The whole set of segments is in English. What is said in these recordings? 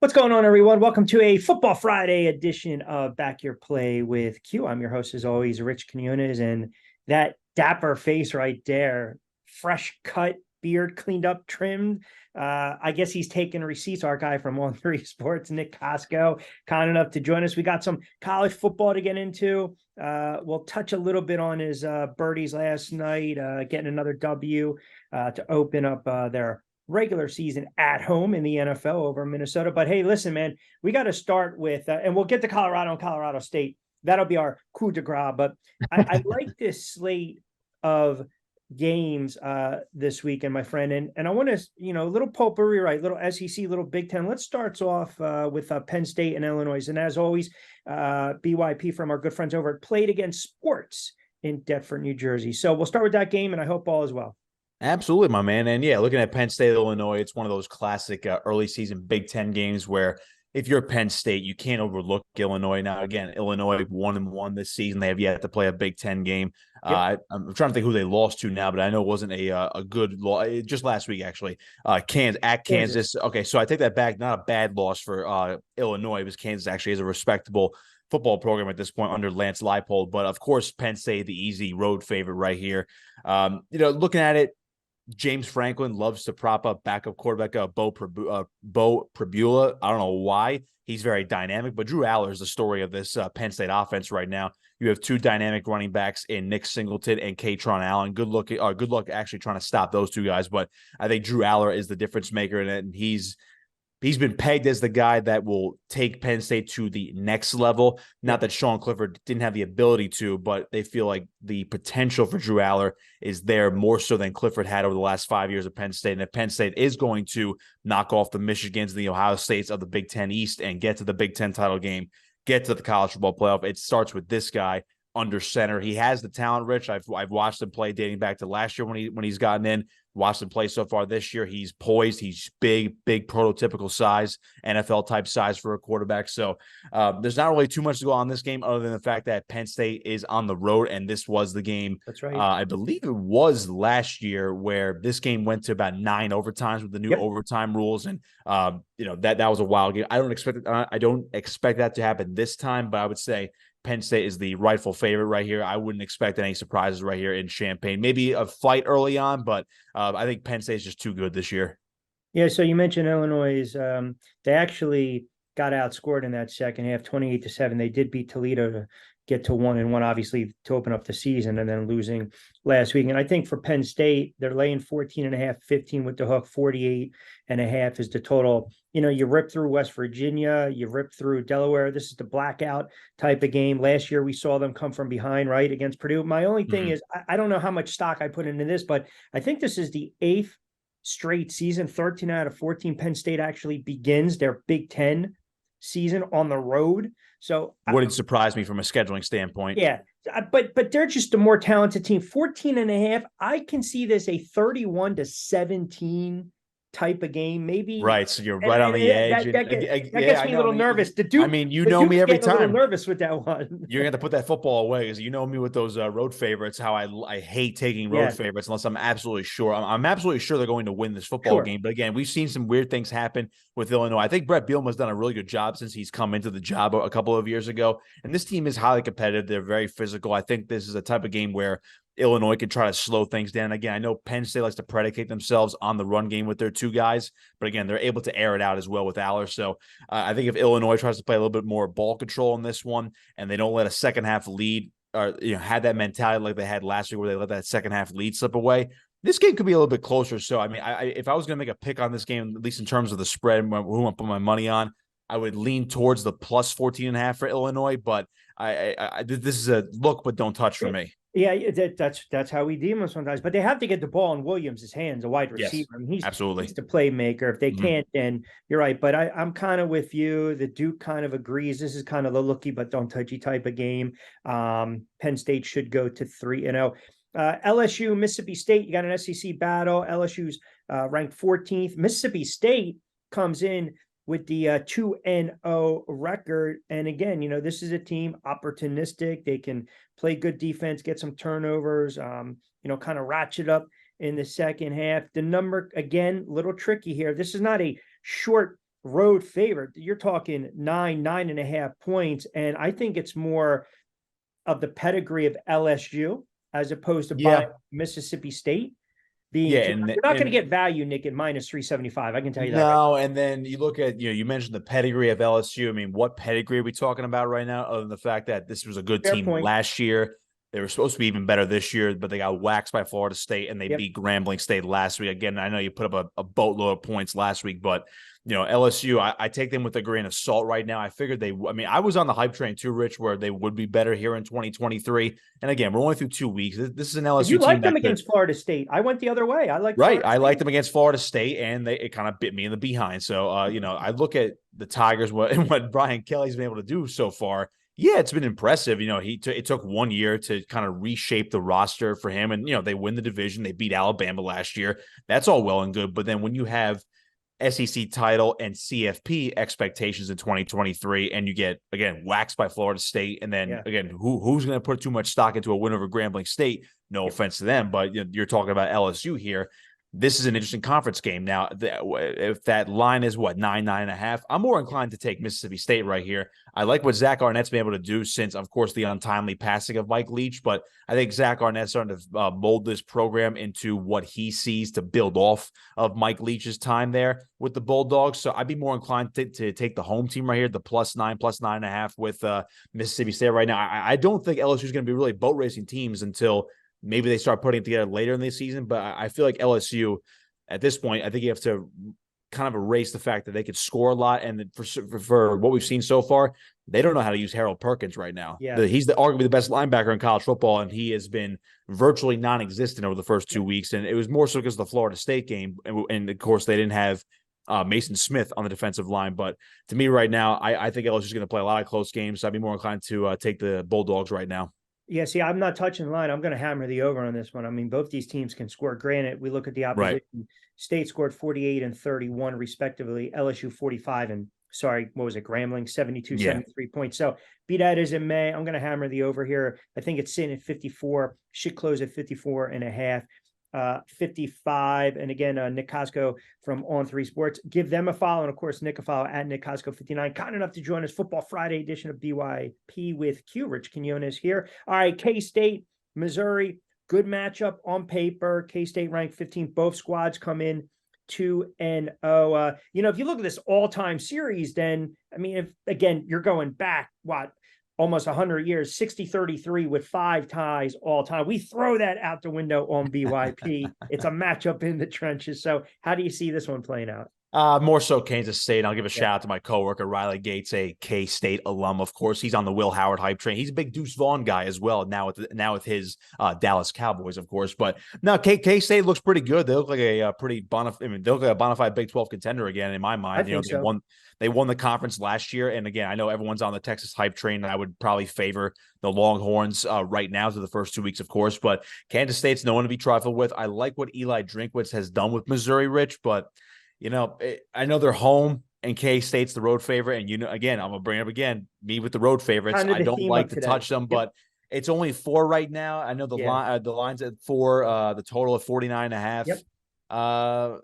What's going on, everyone? Welcome to a Football Friday edition of Back Your Play with Q. I'm your host, as always, Rich Quinones, and that dapper face right there, fresh cut, beard cleaned up, trimmed. I guess he's taking receipts. Our guy from On Three Sports, Nick Costco, kind enough to join us. We got some college football to get into. We'll touch a little bit on his birdies last night, getting another W to open up their regular season at home in the NFL over Minnesota. But hey, listen, man, we got to start with, and we'll get to Colorado and Colorado State. That'll be our coup de grace. But I like this slate of games this weekend, my friend. And I want to, a little potpourri, right? Little SEC, little Big Ten. Let's start off with Penn State and Illinois. And as always, BYP from our good friends over at Played Against Sports in Deptford, New Jersey. So we'll start with that game, and I hope all is well. Absolutely, my man. And yeah, looking at Penn State, Illinois, it's one of those classic early season Big Ten games where if you're Penn State, you can't overlook Illinois. Now, again, Illinois 1-1 this season. They have yet to play a Big Ten game. Yep. I'm trying to think who they lost to now, but I know it wasn't a good loss. Just last week, actually. Kansas. Okay, so I take that back. Not a bad loss for Illinois, because Kansas actually is a respectable football program at this point under Lance Leipold. But, of course, Penn State, the easy road favorite right here. Looking at it, James Franklin loves to prop up backup quarterback Bo Pribula. I don't know why. He's very dynamic, but Drew Aller is the story of this Penn State offense right now. You have two dynamic running backs in Nick Singleton and Katron Allen. Good luck actually trying to stop those two guys, but I think Drew Aller is the difference maker in it, and he's been pegged as the guy that will take Penn State to the next level. Not that Sean Clifford didn't have the ability to, but they feel like the potential for Drew Aller is there more so than Clifford had over the last 5 years of Penn State. And if Penn State is going to knock off the Michigans and the Ohio States of the Big Ten East and get to the Big Ten title game, get to the college football playoff, it starts with this guy under center. He has the talent, Rich. I've watched him play dating back to last year when he's gotten in. Watched him play so far this year. He's poised. He's big prototypical size, NFL type size for a quarterback. So there's not really too much to go on this game other than the fact that Penn State is on the road, and this was the game. That's right. I believe it was last year where this game went to about 9 overtimes with the new overtime rules, and that was a wild game. I don't expect that to happen this time, but I would say Penn State is the rightful favorite right here. I wouldn't expect any surprises right here in Champaign. Maybe a fight early on, but I think Penn State is just too good this year. Yeah, so you mentioned Illinois. They actually got outscored in that second half, 28-7. They did beat Toledo to get to 1-1, obviously, to open up the season, and then losing last week. And I think for Penn State, they're laying 14.5, 15 with the hook, 48.5 is the total. You rip through West Virginia, you rip through Delaware. This is the blackout type of game. Last year, we saw them come from behind, right, against Purdue. My only thing is, I don't know how much stock I put into this, but I think this is the 8th straight season. 13 out of 14 Penn State actually begins their Big Ten season on the road. So wouldn't surprise me from a scheduling standpoint. Yeah, but they're just a more talented team. 14.5. I can see this a 31-17 type of game, maybe. Right, so you're right on the edge. That gets me a little nervous. The Duke, you know me every time. A little nervous with that one. You're gonna have to put that football away, because you know me with those road favorites. How I hate taking road favorites unless I'm absolutely sure. I'm absolutely sure they're going to win this football game. But again, we've seen some weird things happen with Illinois. I think Brett Bielema's done a really good job since he's come into the job a couple of years ago. And this team is highly competitive. They're very physical. I think this is a type of game where Illinois could try to slow things down. Again, I know Penn State likes to predicate themselves on the run game with their two guys, but again, they're able to air it out as well with Aller. So I think if Illinois tries to play a little bit more ball control in this one, and they don't let a second half lead, or had that mentality like they had last week where they let that second half lead slip away, this game could be a little bit closer. So I mean, if I was going to make a pick on this game, at least in terms of the spread, who I put my money on, I would lean towards the plus 14.5 for Illinois. But this is a look but don't touch for me. Yeah, that's how we deem them sometimes. But they have to get the ball in Williams' hands, a wide receiver. Yes, I mean, he's absolutely the playmaker. If they can't, then you're right. But I'm kind of with you. The Duke kind of agrees. This is kind of the looky but don't touchy type of game. Penn State should go to 3-0. LSU, Mississippi State, you got an SEC battle. LSU's ranked 14th. Mississippi State comes in with the 2-0 record. And again, this is a team opportunistic. They can play good defense, get some turnovers, kind of ratchet up in the second half. The number, again, little tricky here. This is not a short road favorite. You're talking 9.5 points. And I think it's more of the pedigree of LSU as opposed to buying Yeah. Mississippi State being Yeah. too. And, You're not going to and get value, Nick, at minus 375. I can tell you that right no, and then you look at, you mentioned the pedigree of LSU. I mean, what pedigree are we talking about right now, other than the fact that this was a good now. Fair team point. last year? They were supposed to be even better this year, but they got waxed by Florida State and they Yep. beat Grambling State last week. Again, I know you put up a boatload of points last week, but LSU, I take them with a grain of salt right now. I figured I was on the hype train too, Rich, where they would be better here in 2023. And again, we're only through 2 weeks. This is an You LSU team like them that could. against Florida State. I went the other way. I like Right. Florida I liked State. them against Florida State, and it kind of bit me in the behind. So, I look at the Tigers, what Brian Kelly's been able to do so far. Yeah, it's been impressive. It took 1 year to kind of reshape the roster for him. And, they win the division. They beat Alabama last year. That's all well and good. But then when you have SEC title and CFP expectations in 2023, and you get, again, waxed by Florida State, and then, again, who's going to put too much stock into a win over Grambling State? No offense to them, but you're talking about LSU here. This is an interesting conference game. Now, if that line is 9.5, I'm more inclined to take Mississippi State right here. I like what Zach Arnett's been able to do since, of course, the untimely passing of Mike Leach, but I think Zach Arnett's starting to mold this program into what he sees to build off of Mike Leach's time there with the Bulldogs. So I'd be more inclined to take the home team right here, the +9.5 with Mississippi State right now. I don't think LSU is going to be really boat racing teams until maybe they start putting it together later in the season, but I feel like LSU at this point, I think you have to kind of erase the fact that they could score a lot. And for what we've seen so far, they don't know how to use Harold Perkins right now. Yeah. He's arguably the best linebacker in college football, and he has been virtually non-existent over the first 2 weeks. And it was more so because of the Florida State game. And of course, they didn't have Mason Smith on the defensive line. But to me right now, I think LSU is going to play a lot of close games. So I'd be more inclined to take the Bulldogs right now. Yeah, see, I'm not touching the line. I'm going to hammer the over on this one. I mean, both these teams can score. Granted, we look at the opposition. Right. State scored 48 and 31, respectively. LSU 45 and, what was it? Grambling 72, 73 points. So be that as it may, I'm going to hammer the over here. I think it's sitting at 54. Should close at 54.5. 55. And again, Nick Costco from On3 Sports. Give them a follow. And of course, Nick a follow at Nick Costco 59. Kind enough to join us Football Friday edition of BYP with Q. Rich Quinones here. All right, K-State, Missouri. Good matchup on paper. K-State ranked 15th. Both squads come in 2-0. If you look at this all-time series, then, I mean, if again, you're going back, almost 100 years, 60-33 with 5 ties all time. We throw that out the window on BYP. It's a matchup in the trenches. So how do you see this one playing out? More so Kansas State. I'll give a shout out to my coworker, Riley Gates, a K-State alum. Of course, he's on the Will Howard hype train. He's a big Deuce Vaughn guy as well. Now with his Dallas Cowboys, of course. But no, K-State looks pretty good. They look like a pretty they look like a bona fide Big 12 contender again in my mind. I think so. They won the conference last year, and again, I know everyone's on the Texas hype train. And I would probably favor the Longhorns right now to the first 2 weeks, of course. But Kansas State's no one to be trifled with. I like what Eli Drinkwitz has done with Missouri, Rich, but I know they're home and K-State's the road favorite. And, again, I'm going to bring it up again, me with the road favorites. I don't like to touch them, but it's only 4 right now. I know the line's at 4, the total of 49.5. Yep.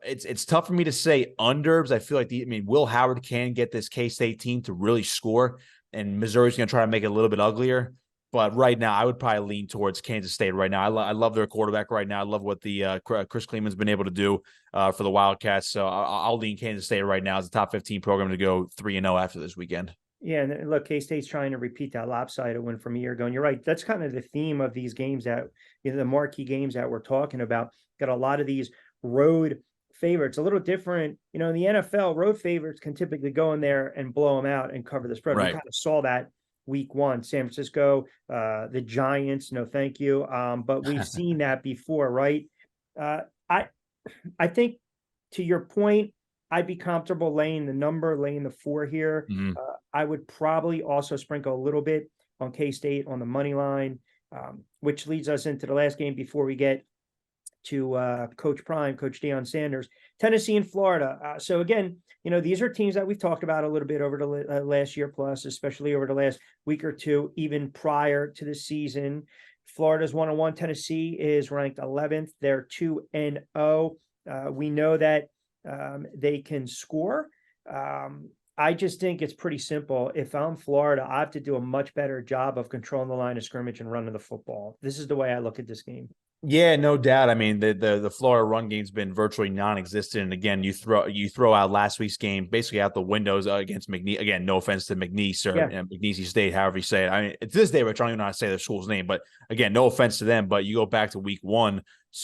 It's tough for me to say unders. I feel like Will Howard can get this K-State team to really score, and Missouri's going to try to make it a little bit uglier. But right now, I would probably lean towards Kansas State right now. I love their quarterback right now. I love what the Chris Kleeman's been able to do for the Wildcats. So I'll lean Kansas State right now as a top 15 program to go 3-0 after this weekend. Yeah, and look, K-State's trying to repeat that lopsided win from a year ago. And you're right. That's kind of the theme of these games that, the marquee games that we're talking about. Got a lot of these road favorites, a little different. In the NFL, road favorites can typically go in there and blow them out and cover the spread. Right. We kind of saw that week 1, San Francisco, the Giants, no thank you. But we've seen that before, right? I think, to your point, I'd be comfortable laying the 4 here. Mm-hmm. I would probably also sprinkle a little bit on K-State on the money line, which leads us into the last game before we get to Coach Prime, Coach Deion Sanders, Tennessee and Florida. So again, these are teams that we've talked about a little bit over the last year plus, especially over the last week or two, even prior to the season. Florida's 1-1. Tennessee is ranked 11th. They're 2-0. We know that they can score. I just think it's pretty simple. If I'm Florida, I have to do a much better job of controlling the line of scrimmage and running the football. This is the way I look at this game. Yeah, no doubt. I mean, the Florida run game's been virtually non-existent. And again, you throw out last week's game basically out the windows against McNeese. Again, no offense to McNeese or Yeah. McNeese State, however you say it. I mean, to this day, Rich, I don't even know how to say their school's name. But again, no offense to them. But you go back to week one,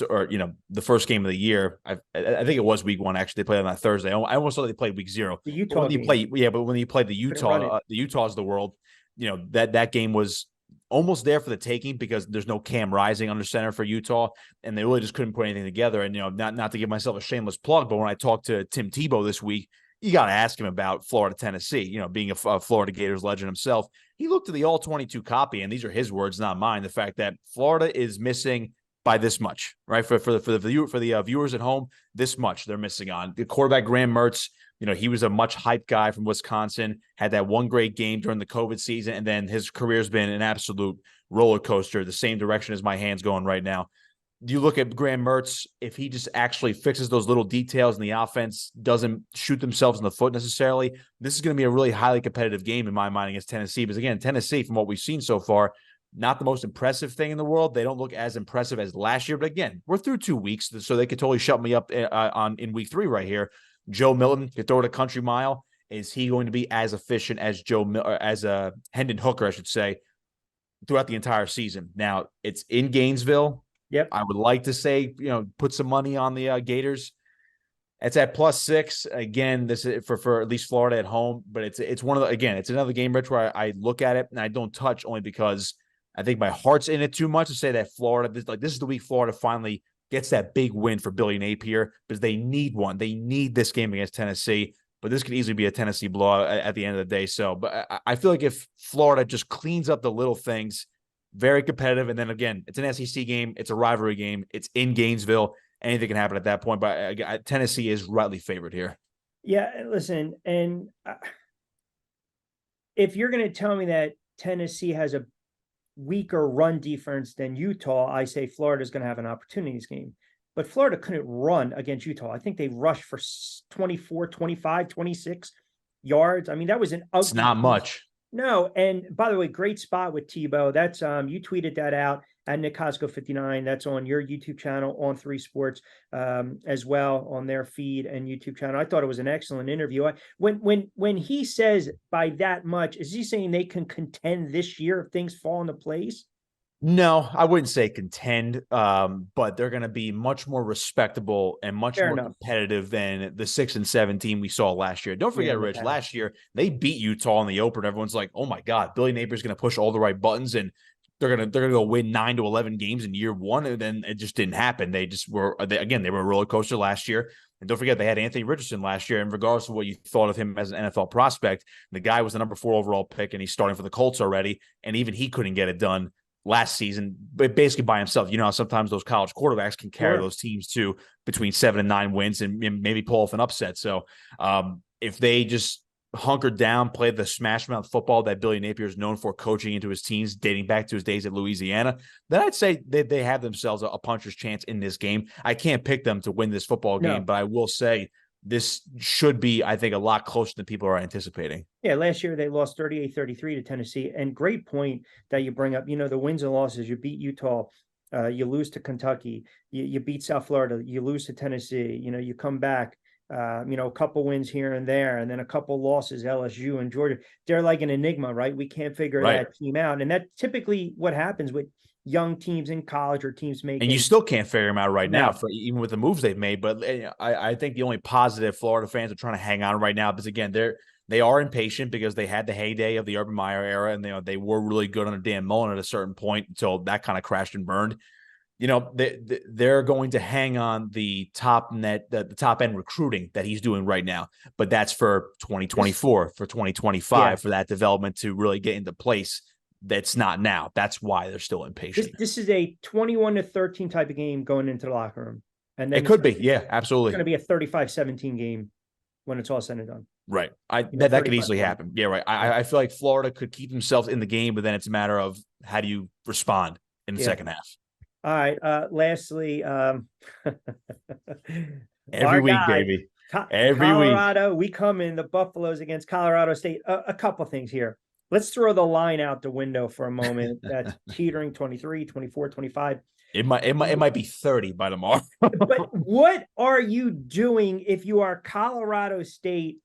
or the first game of the year. I think it was week one. Actually, they played on that Thursday. I almost thought they played week zero. The But Utah when you game. play, yeah, but when you play the Couldn't run Utah, it. the Utahs of the world, that game was almost there for the taking because there's no Cam Rising under center for Utah, and they really just couldn't put anything together. And not to give myself a shameless plug, but when I talked to Tim Tebow this week, you got to ask him about Florida, Tennessee. Being a Florida Gators legend himself, he looked at the all 22 copy, and these are his words, not mine. The fact that Florida is missing by this much, right? For the viewers at home, this much they're missing on the quarterback Graham Mertz. He was a much hyped guy from Wisconsin, had that one great game during the COVID season, and then his career's been an absolute roller coaster, the same direction as my hand's going right now. You look at Graham Mertz, if he just actually fixes those little details and the offense doesn't shoot themselves in the foot necessarily, this is going to be a really highly competitive game in my mind against Tennessee. Because again, Tennessee, from what we've seen so far, not the most impressive thing in the world. They don't look as impressive as last year. But again, we're through 2 weeks, so they could totally shut me up in week 3 right here. Joe Milton could throw it a country mile. Is he going to be as efficient as Hendon Hooker, I should say, throughout the entire season? Now, it's in Gainesville. Yep. I would like to say, put some money on the Gators. It's at +6. Again, this is for at least Florida at home, but it's one of the, again, it's another game, Rich, where I look at it and I don't touch, only because I think my heart's in it too much to say that Florida, this is the week Florida finally gets that big win for Billy Napier, because they need one. They need this game against Tennessee, but this could easily be a Tennessee blowout at the end of the day. So, but I feel like if Florida just cleans up the little things, very competitive, and then again, it's an SEC game, it's a rivalry game, it's in Gainesville, anything can happen at that point. But Tennessee is rightly favored here. Yeah, listen, and if you're going to tell me that Tennessee has a weaker run defense than Utah, I say Florida's going to have an opportunity in this game. But Florida couldn't run against Utah. I think they rushed for 24, 25, 26 yards. I mean, that was an ugly. It's not much. No, and by the way, great spot with Tebow. That's you tweeted that out at Nick Costco 59. That's on your YouTube channel, on 3 Sports, as well, on their feed and YouTube channel. I thought it was an excellent interview. When he says by that much, is he saying they can contend this year if things fall into place? No, I wouldn't say contend, but they're going to be much more respectable and much Fair more enough. competitive than the 6-7 team we saw last year. Don't forget, Rich, last year they beat Utah in the opener. Everyone's like, "Oh my God, Billy Napier's going to push all the right buttons and they're gonna go win 9 to 11 games in year 1." And then it just didn't happen. They just were they were a roller coaster last year. And don't forget, they had Anthony Richardson last year. And regardless of what you thought of him as an NFL prospect, the guy was the number 4 overall pick, and he's starting for the Colts already. And even he couldn't get it done last season, but basically by himself. You know how sometimes those college quarterbacks can carry those teams to between 7 and 9 wins and maybe pull off an upset. So if they just hunkered down, played the smash mouth football that Billy Napier is known for coaching into his teams, dating back to his days at Louisiana, then I'd say they have themselves a puncher's chance in this game. I can't pick them to win this football game, but I will say this should be, I think, a lot closer than people are anticipating. Yeah, last year they lost 38-33 to Tennessee. And great point that you bring up. The wins and losses, you beat Utah, you lose to Kentucky, you beat South Florida, you lose to Tennessee, you come back, a couple wins here and there, and then a couple losses, LSU and Georgia. They're like an enigma, right? We can't figure that team out. And that's typically what happens with young teams in college or teams making. And you still can't figure them out right now, even with the moves they've made. But I think the only positive Florida fans are trying to hang on right now, because again, they are impatient because they had the heyday of the Urban Meyer era, and they were really good under Dan Mullen at a certain point until that kind of crashed and burned. They're going to hang on the top end recruiting that he's doing right now, but that's for 2024, for 2025, for that development to really get into place. That's not now. That's why they're still impatient. This is a 21-13 type of game going into the locker room. And then it could be. Yeah, absolutely. It's going to be a 35-17 game when it's all said and done. Right. That could easily happen. Yeah, right. I feel like Florida could keep themselves in the game, but then it's a matter of how do you respond in the second half. All right. Lastly, every week, baby. Every week. Colorado, we come in the Buffaloes against Colorado State. A couple things here. Let's throw the line out the window for a moment. That's teetering 23, 24, 25. It might be 30 by tomorrow. But what are you doing if you are Colorado State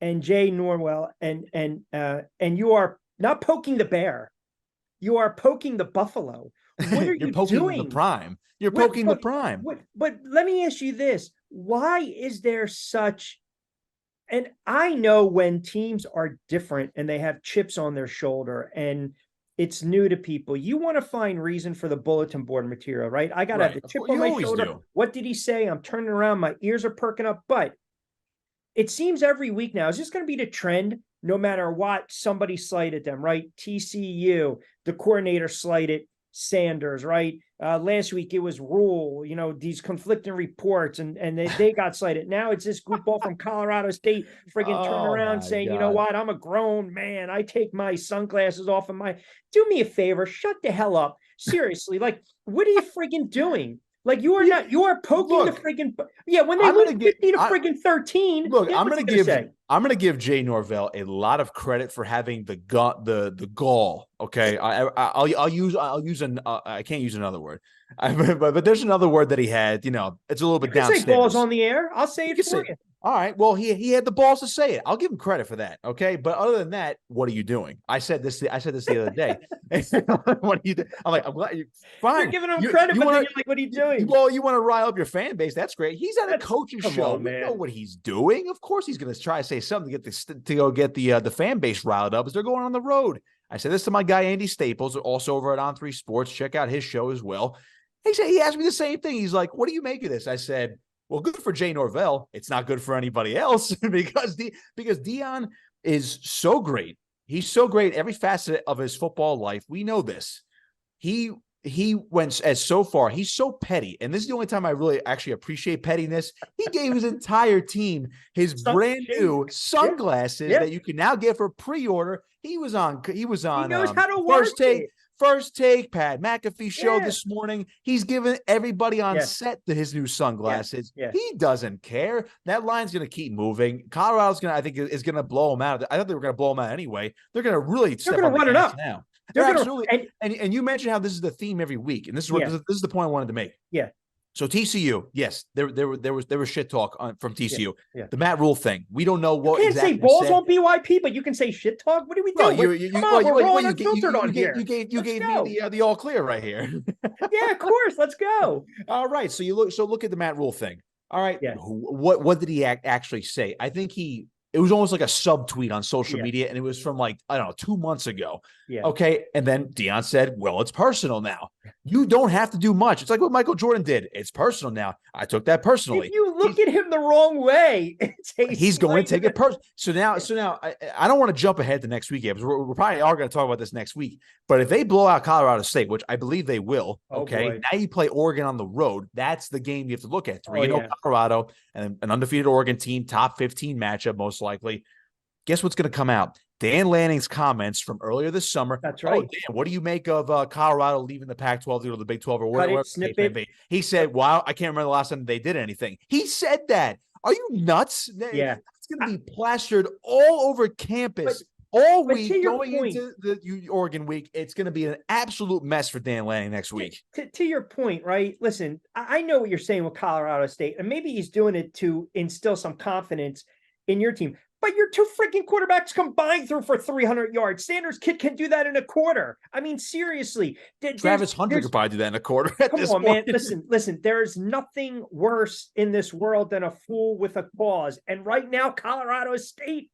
and Jay Norwell and you are not poking the bear, you are poking the buffalo? What are You're you poking doing? the prime. You're poking the prime. But let me ask you this: why is there such? And I know when teams are different and they have chips on their shoulder and it's new to people, you want to find reason for the bulletin board material, right? I got to have the chip on my shoulder. Do. What did he say? I'm turning around. My ears are perking up. But it seems every week now, is this going to be the trend? No matter what, somebody slighted them, right? TCU, the coordinator slighted Sanders, right? Last week it was Rule, these conflicting reports, and they got slighted. Now it's this goofball from Colorado State friggin' turn around saying, you know what? I'm a grown man. I take my sunglasses off of do me a favor, shut the hell up. Seriously, like, what are you friggin' doing? Like, you are poking the friggin' when they lose 50 to friggin' 13. Look, I'm gonna give Jay Norvell a lot of credit for having the gall. Okay, I'll use I can't use another word, but there's another word that he had. It's a little bit downstairs. Say balls on the air. I'll say it for you. All right. Well, he had the balls to say it. I'll give him credit for that. Okay. But other than that, what are you doing? I said this the other day. What are you doing? I'm like, I'm glad you fine. You're giving him credit, but then you're like, what are you doing? Well, you want to rile up your fan base. That's great. He's at a coaching show. We know what he's doing. Of course, he's going to try to say something to go get the fan base riled up as they're going on the road. I said this to my guy, Andy Staples, also over at On3 Sports. Check out his show as well. He asked me the same thing. He's like, what do you make of this? I said, well, good for Jay Norvell. It's not good for anybody else because Deion is so great. He's so great every facet of his football life. We know this. He went as so far. He's so petty, and this is the only time I really actually appreciate pettiness. He gave his entire team his brand new sunglasses that you can now get for pre-order. He was on. He knows how to work First Take, Pat McAfee show this morning. He's giving everybody on set his new sunglasses. He doesn't care. That line's going to keep moving. Colorado's I think, is going to blow him out. I thought they were going to blow him out anyway. They're going to really step on the gas now. They're absolutely. And you mentioned how this is the theme every week, and this is what this is the point I wanted to make. Yeah. So TCU, yes, there was shit talk from TCU. Yeah. The Matt Rule thing, we don't know what. You can't say balls on BYP, but you can say shit talk. What are we doing? We're unfiltered on here. You gave me the all clear right here. Yeah, of course. Let's go. All right. So look at the Matt Rule thing. All right. Yeah. What did he actually say? I think it was almost like a subtweet on social media, and it was from 2 months ago. Yeah. Okay. And then Deion said, well, it's personal now. You don't have to do much. It's like what Michael Jordan did. It's personal now. I took that personally. If you look at him the wrong way, he's going to take it personal. So now I don't want to jump ahead to next week because we're probably are going to talk about this next week. But if they blow out Colorado State, which I believe they will, now you play Oregon on the road. That's the game you have to look at. 3-0 Colorado and an undefeated Oregon team, top 15 matchup most likely. Guess what's going to come out? Dan Lanning's comments from earlier this summer. That's right. Dan, what do you make of Colorado leaving the Pac-12 to go to the Big 12 or whatever? He said, wow, I can't remember the last time they did anything. He said that. Are you nuts? Yeah. It's going to be plastered all over campus all week going into the Oregon week. It's going to be an absolute mess for Dan Lanning next week. To your point, right? Listen, I know what you're saying with Colorado State, and maybe he's doing it to instill some confidence in your team. But your two freaking quarterbacks combined threw for 300 yards. Sanders' kid can do that in a quarter. I mean, seriously. Travis Hunter could probably do that in a quarter at this point. Man. Listen. There is nothing worse in this world than a fool with a cause. And right now, Colorado State,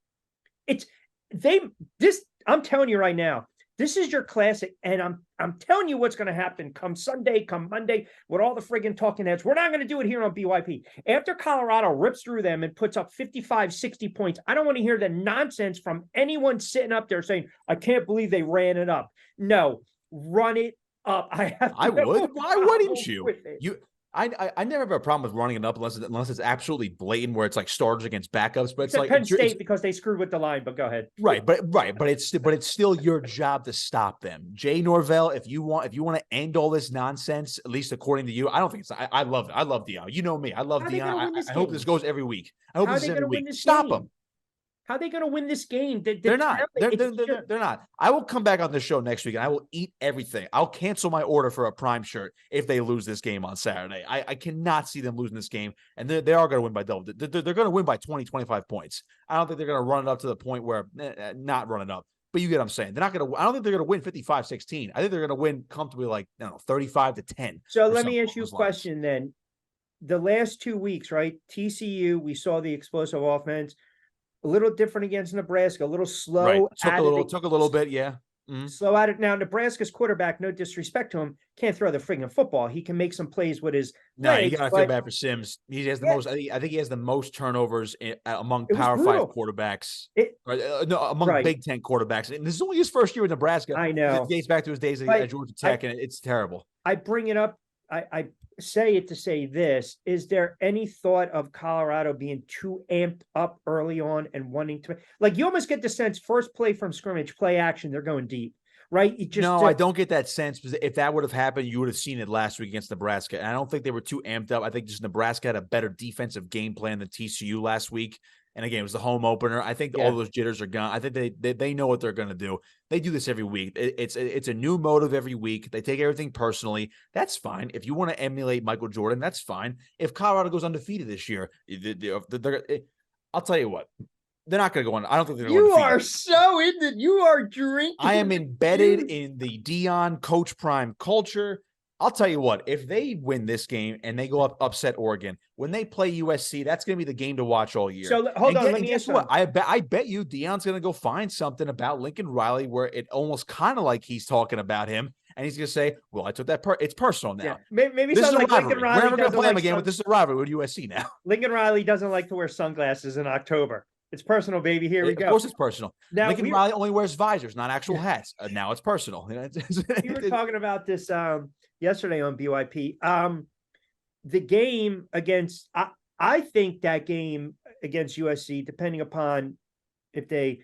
I'm telling you right now, this is your classic, and I'm telling you what's going to happen come Sunday, come Monday, with all the friggin' talking heads. We're not going to do it here on BYP. After Colorado rips through them and puts up 55, 60 points, I don't want to hear the nonsense from anyone sitting up there saying, I can't believe they ran it up. No, run it up. I would. Why wouldn't you? I never have a problem with running it up unless it's absolutely blatant where it's like starters against backups. But it's Except like Penn it's State because they screwed with the line. But go ahead. right, but it's still your job to stop them. Jay Norvell, if you want to end all this nonsense, at least according to you, I don't think it's. I love Deion. You know me, I love How are they Deion. going to win this I hope game? this goes every week. I hope How are this they is going every to win week. this Stop game? them. How are they going to win this game? They're not. It's They're not. I will come back on this show next week and I will eat everything. I'll cancel my order for a Prime shirt if they lose this game on Saturday. I cannot see them losing this game, and they are going to win by double. They're going to win by 20, 25 points. I don't think they're going to run it up to the point where not run it up. But you get what I'm saying. They're not going to. I don't think they're going to win 55-16. I think they're going to win comfortably, like 35-10. So let me ask you a question then. The last 2 weeks, right? TCU, we saw the explosive offense. A little different against Nebraska, a little slow. Right. Took a little bit, yeah. Mm-hmm. Slow at it. Now, Nebraska's quarterback, no disrespect to him, can't throw the friggin' football. He can make some plays with his legs. You gotta feel bad for Sims. He has the most. I think he has the most turnovers among Power 5 quarterbacks. Among Big Ten quarterbacks. And this is only his first year in Nebraska. I know. It dates back to his days at Georgia Tech, and it's terrible. I bring it up. I say it to say this. Is there any thought of Colorado being too amped up early on and wanting to, like, you almost get the sense first play from scrimmage, play action, they're going deep, right? I don't get that sense, because if that would have happened, you would have seen it last week against Nebraska. And I don't think they were too amped up. I think just Nebraska had a better defensive game plan than TCU last week. And again, it was the home opener. I think all those jitters are gone. I think they know what they're going to do. They do this every week. It's a new motive every week. They take everything personally. That's fine. If you want to emulate Michael Jordan, that's fine. If Colorado goes undefeated this year, I'll tell you what. They're not going to go on. I don't think they're going to. You are so into. You are drinking. I am embedded in the Deion Coach Prime culture. I'll tell you what, if they win this game and they go upset Oregon, when they play USC, that's going to be the game to watch all year. So hold on, let me ask you what. I bet you Deion's going to go find something about Lincoln Riley where it almost kind of like he's talking about him, and he's going to say, well, I took that it's personal now. Yeah. Maybe this is like Lincoln Riley. We're never going to play him again, but this is a rivalry with USC now. Lincoln Riley doesn't like to wear sunglasses in October. It's personal, baby. Here we go. Of course it's personal. Now, Lincoln Riley only wears visors, not actual hats. Now it's personal. We were talking about this yesterday on BYP. The game against, I think that game against USC, depending upon if they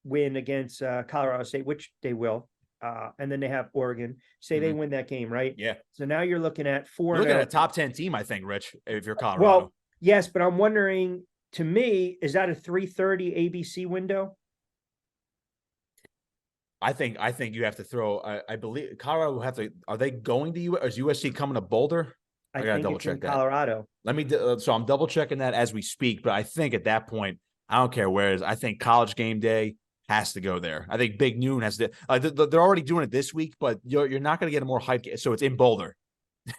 win against Colorado State, which they will, and then they have Oregon, they win that game, right? Yeah. So now you're looking at looking at a top 10 team, I think, Rich, if you're Colorado. Well, yes, but I'm wondering, to me, is that a 3:30 ABC window? I think you have to throw. I believe Colorado will have to. Are they going to U? Is USC coming to Boulder? I gotta double check that. Colorado. Let me. So I'm double checking that as we speak. But I think at that point, I don't care where it is. I think College Game Day has to go there. I think Big Noon has to. They're already doing it this week, but you're not going to get a more hype. So it's in Boulder.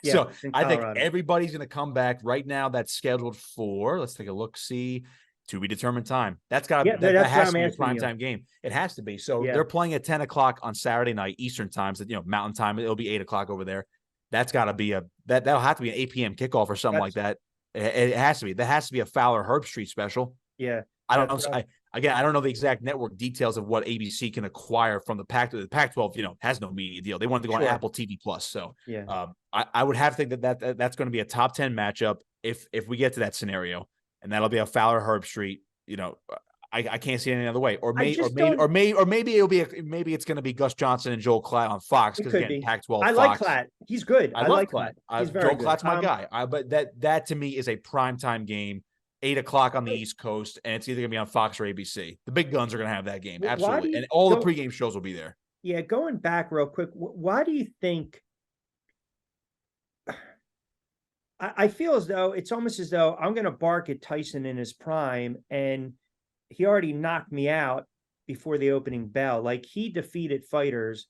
Yeah, so I think everybody's going to come back right now. That's scheduled for, let's take a look, see, to be determined time. That's got that has to be a primetime game. It has to be. So they're playing at 10 o'clock on Saturday night, Eastern time. So, Mountain time, it'll be 8 o'clock over there. That's got to be that'll have to be an 8 p.m. kickoff or something like that. It has to be. That has to be a Fowler Herb Street special. Yeah. I don't know. I don't know the exact network details of what ABC can acquire from the Pac-12. The Pac-12, has no media deal. They wanted to go on Apple TV Plus. So I would have to think that's going to be a top 10 matchup if we get to that scenario, and that'll be a Fowler Herb Street. I can't see it any other way. Or maybe it's going to be Gus Johnson and Joel Klatt on Fox, because again, Pac-12. I like Klatt. He's good. I like Klatt. Joel Klatt's my guy. But that to me is a primetime game. 8 o'clock on the East Coast, and it's either going to be on Fox or ABC. The big guns are going to have that game, absolutely, and all the pregame shows will be there. Yeah, going back real quick, why do you think? I feel as though it's almost as though I'm going to bark at Tyson in his prime, and he already knocked me out before the opening bell. Like, he defeated fighters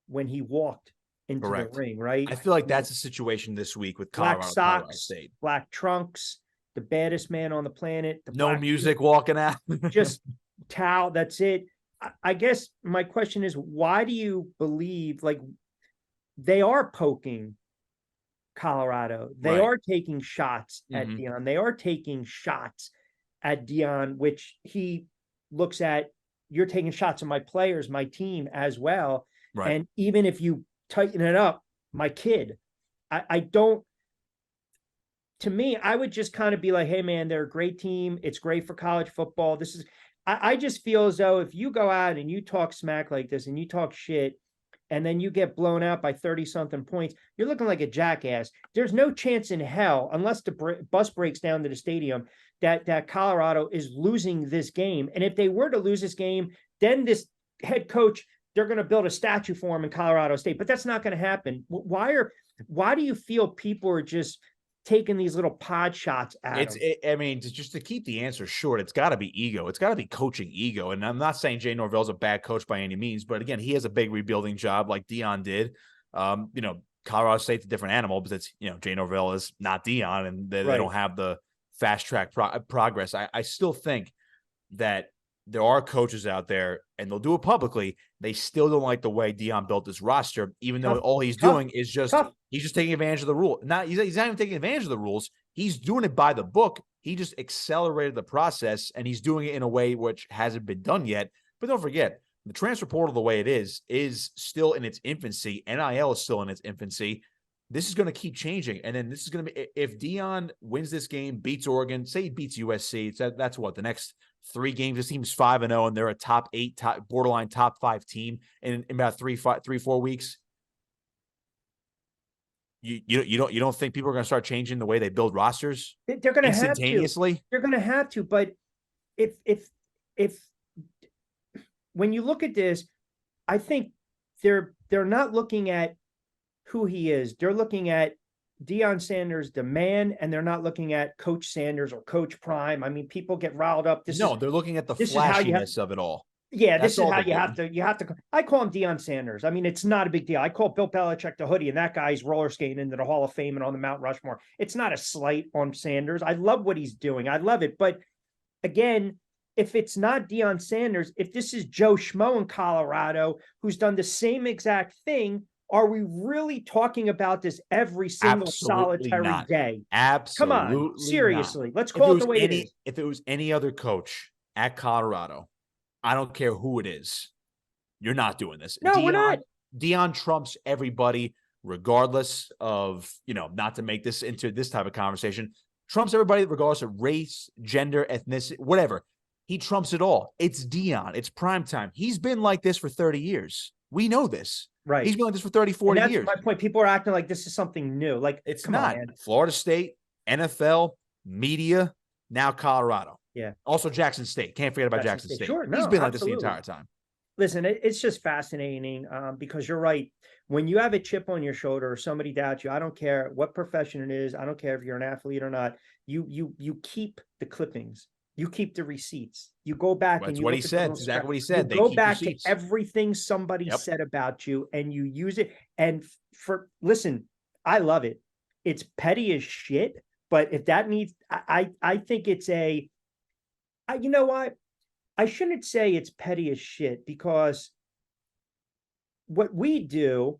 when he walked into the ring, right? I feel like that's a situation this week with Colorado, black Colorado socks, State. Black trunks. The baddest man on the planet. No music walking out. Just towel. That's it. I guess my question is, why do you believe, like, they are poking Colorado? They are taking shots at Deion. They are taking shots at Deion, which he looks at, you're taking shots at my players, my team as well. Right. And even if you tighten it up, my kid, I don't. to me, I would just kind of be like, hey, man, they're a great team. It's great for college football. I just feel as though if you go out and you talk smack like this and you talk shit, and then you get blown out by 30 something points, you're looking like a jackass. There's no chance in hell, unless the bus breaks down to the stadium, that Colorado is losing this game. And if they were to lose this game, then this head coach, they're going to build a statue for him in Colorado State, but that's not going to happen. Why do you feel people are just taking these little pod shots at him? I mean, just to keep the answer short, it's got to be ego. It's got to be coaching ego. And I'm not saying Jay Norvell's a bad coach by any means, but again, he has a big rebuilding job like Deion did. Colorado State's a different animal because it's, Jay Norvell is not Deion, and they don't have the fast track progress. I still think that there are coaches out there, and they'll do it publicly. They still don't like the way Deion built this roster, even though all he's doing is he's just taking advantage of the rule. He's not even taking advantage of the rules. He's doing it by the book. He just accelerated the process, and he's doing it in a way which hasn't been done yet. But don't forget, the transfer portal, the way it is still in its infancy. NIL is still in its infancy. This is going to keep changing. And then this is going to be, if Deion wins this game, beats Oregon, say he beats USC, that's what, the next 3 games, this team's 5-0, and they're a top 8, borderline top 5 team in about 3-4 weeks. You don't think people are going to start changing the way they build rosters? They're going to instantaneously. Have to. They're going to have to. But if when you look at this, I think they're not looking at who he is. They're looking at Deion Sanders, the man, and they're not looking at Coach Sanders or Coach Prime. I mean, people get riled up. They're looking at the flashiness of it all. Yeah, this is how you have to. I call him Deion Sanders. I mean, it's not a big deal. I call Bill Belichick the hoodie, and that guy's roller skating into the Hall of Fame and on the Mount Rushmore. It's not a slight on Sanders. I love what he's doing. I love it. But again, if it's not Deion Sanders, if this is Joe Schmo in Colorado who's done the same exact thing, are we really talking about this every single solitary day? Absolutely. Come on, seriously. Let's call it the way it is. If it was any other coach at Colorado, I don't care who it is, you're not doing this. No, we're not. Deion trumps everybody, regardless of, not to make this into this type of conversation, trumps everybody regardless of race, gender, ethnicity, whatever. He trumps it all. It's Deion. It's primetime. He's been like this for 30 years. We know this. Right. He's been like this for 30, 40 years. That's my point. People are acting like this is something new. Like, it's not. Florida State, NFL, media, now Colorado. Yeah. Also Jackson State. Can't forget about Jackson State. Sure. No, he's been like this the entire time. Listen, it's just fascinating because you're right. When you have a chip on your shoulder or somebody doubts you, I don't care what profession it is. I don't care if you're an athlete or not. You keep the clippings. You keep the receipts. You go back and you what he said. Exactly what he said. You go back to everything somebody said about you and you use it. And listen, I love it. It's petty as shit. But if that needs, I think it's you know what? I shouldn't say it's petty as shit, because what we do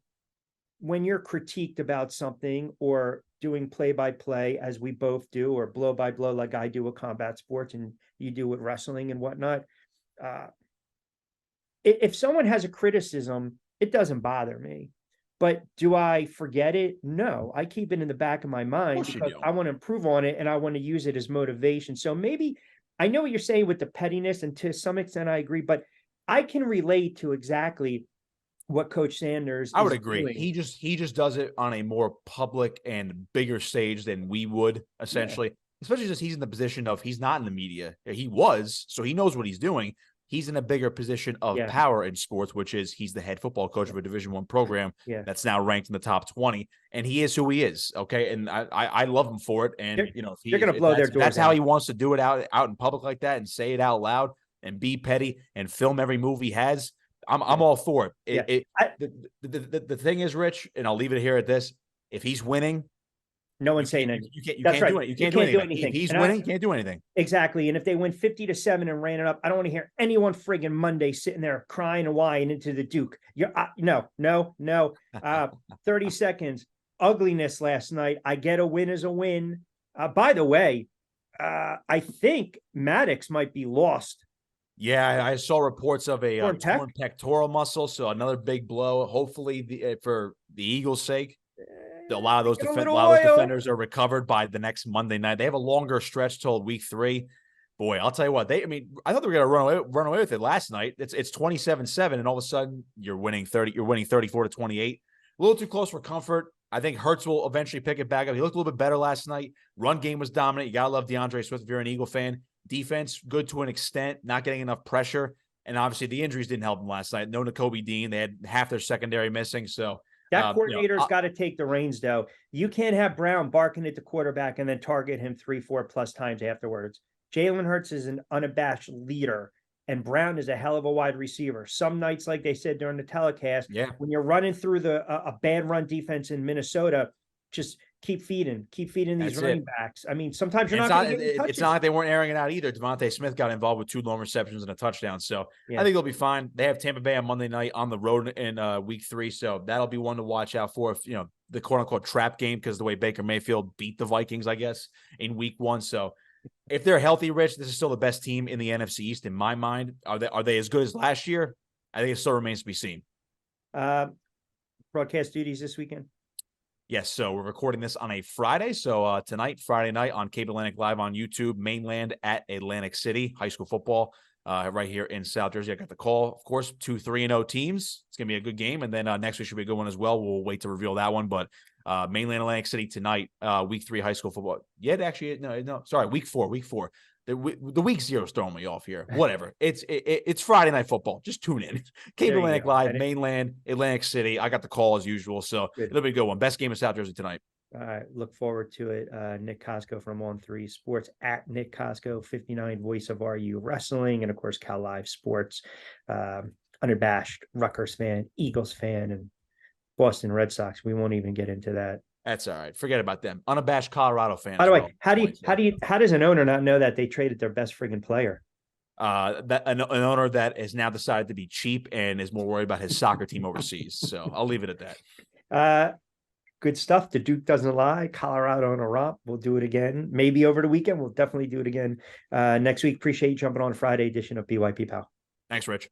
when you're critiqued about something or doing play-by-play, as we both do, or blow-by-blow like I do with combat sports and you do with wrestling and whatnot. If someone has a criticism, it doesn't bother me. But do I forget it? No, I keep it in the back of my mind because I want to improve on it and I want to use it as motivation. So maybe I know what you're saying with the pettiness, and to some extent I agree, but I can relate to exactly what Coach Sanders I would agree. Doing. He just does it on a more public and bigger stage than we would, essentially. Yeah. Especially just he's in the position of, he's not in the media. He was, so he knows what he's doing. He's in a bigger position of power in sports, which is he's the head football coach of a Division I program that's now ranked in the top 20, and he is who he is. Okay, and I love him for it. And if they're going to blow their doors. That's how he wants to do it out in public like that, and say it out loud, and be petty, and film every move he has. I'm all for it. The thing is, Rich, and I'll leave it here at this: if he's winning, no one's saying anything. You can't do it. You can't do anything. If he's winning, you can't do anything. Exactly. And if they win 50-7 and ran it up, I don't want to hear anyone friggin' Monday sitting there crying and whining into the Duke. No. 30 seconds. Ugliness last night. I get a win as a win. By the way, I think Maddox might be lost. Yeah, I saw reports of a torn pectoral muscle, so another big blow. Hopefully, for the Eagles' sake. A lot of those Get a little oil. defenders are recovered by the next Monday night. They have a longer stretch till week 3. Boy, I'll tell you what. I thought they were going to run away with it last night. It's 27-7, and all of a sudden you're winning 34-28. A little too close for comfort. I think Hurts will eventually pick it back up. He looked a little bit better last night. Run game was dominant. You gotta love DeAndre Swift if you're an Eagle fan. Defense good to an extent, not getting enough pressure, and obviously the injuries didn't help them last night. No Nakobe Dean. They had half their secondary missing, so. That coordinator's got to take the reins, though. You can't have Brown barking at the quarterback and then target him 3-4 plus times afterwards. Jalen Hurts is an unabashed leader, and Brown is a hell of a wide receiver. Some nights, like they said during the telecast, when you're running through a bad run defense in Minnesota, just keep feeding these running backs. I mean, sometimes you're not going to get touches. It's not like they weren't airing it out either. Devontae Smith got involved with 2 long receptions and a touchdown. So I think they'll be fine. They have Tampa Bay on Monday night on the road in week 3. So that'll be one to watch out for if, the quote unquote trap game, because the way Baker Mayfield beat the Vikings, I guess, in week 1. So if they're healthy, Rich, this is still the best team in the NFC East in my mind. Are they as good as last year? I think it still remains to be seen. Broadcast duties this weekend? Yes, so we're recording this on a Friday. So tonight, Friday night on Cape Atlantic Live on YouTube, mainland at Atlantic City, high school football right here in South Jersey. I got the call, of course, 2 3-0 teams. It's going to be a good game. And then next week should be a good one as well. We'll wait to reveal that one. But mainland Atlantic City tonight, week 3 high school football. Sorry, week 4. The week 0 is throwing me off here. Whatever. It's Friday night football. Just tune in. Cape Atlantic Live, mainland, Atlantic City. I got the call as usual. So it'll be a good one. Best game of South Jersey tonight. All right. Look forward to it. Nick Costco from On 3 Sports at Nick Costco, 59 voice of RU Wrestling. And of course, Cal Live Sports, unabashed Rutgers fan, Eagles fan, and Boston Red Sox. We won't even get into that. That's all right. Forget about them. Unabashed Colorado fan. By the way, how does an owner not know that they traded their best friggin' player? That an owner that has now decided to be cheap and is more worried about his soccer team overseas. So I'll leave it at that. Good stuff. The Duke doesn't lie. Colorado on a romp. We'll do it again. Maybe over the weekend. We'll definitely do it again next week. Appreciate you jumping on Friday edition of BYP Pal. Thanks, Rich.